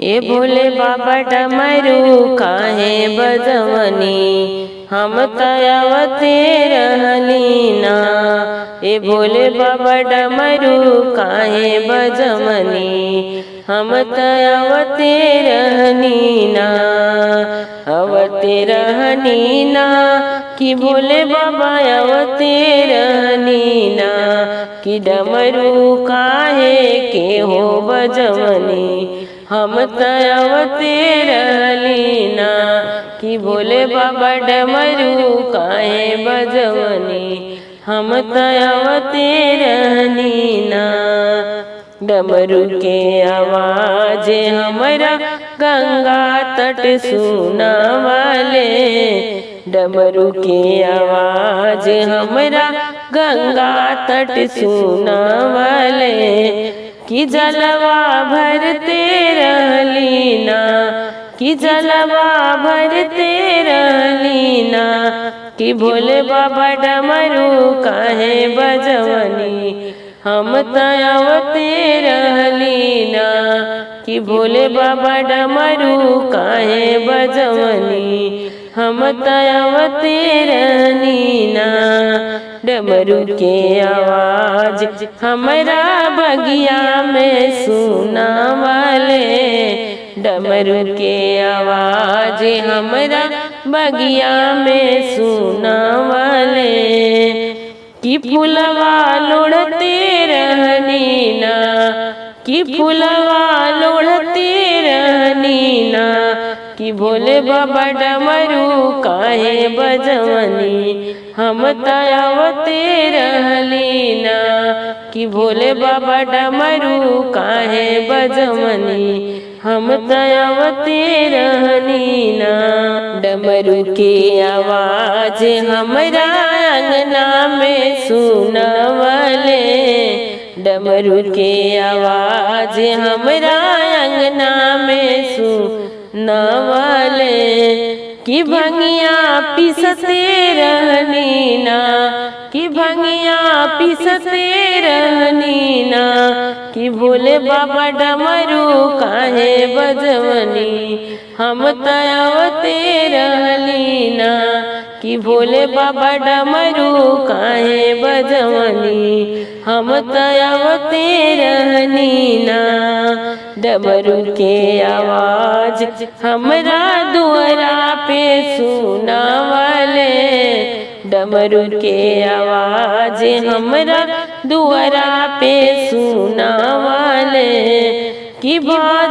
ए भोले बाबा डमरू काहे बजवनी, हम तयावते रहली ना। ए भोले बाबा डमरू काहे बजवनी, हम तयावते रहनी ना। अवते रहनी ना कि भोले बाबा अवते रहनी ना, कि डमरू काहे के हो बजवनी, हम तयावते रहली ना। कि भोले बाबा डमरू काहे बजवनी, हम तयावते रहनी ना। डमरू के आवाज हमरा गंगा तट सुनावले, डमरू के आवाज हमरा गंगा तट सुनावले। कि जलवा भरते रहली ना, कि जलवा भरते रहली ना, कि भोले बाबा डमरू काहे बजवनी, हम तयावते रहली ना। कि भोले बाबा डमरू काहे बजवनी, हम तयावते रहनी ना। डमरू के आवाज हमरा बगिया में सुनावले, डमरू के आवाज हमरा बगिया में सुनावले। कि फुलवा लोढ़ते रहनी ना, कि फुलवा लोढ़ते रहनी ना, कि भोले बाबा डमरू काहे बजवनी, हम तयावते रहली ना। कि भोले बाबा डमरू काहे बजवनी, हम तयावते रहनी ना। डमरू के आवाज हमरा अंगना में सुनावले, डमरू के आवाज हमरा अंगना में सुनावले। कि भंगिया पिसते रहनी ना, कि भंगिया पिसते रहनी ना, कि भोले बाबा डमरू काहे बजवनी, हम तयावते रहली ना। कि भोले बाबा डमरू काहे बजवनी, हम तयावते रहनी ना। डमरू के आवाज हमरा दुआरा पे सुनावले, डमरू के आवाज हमरा दुआरा पे सुनावले। कि बाज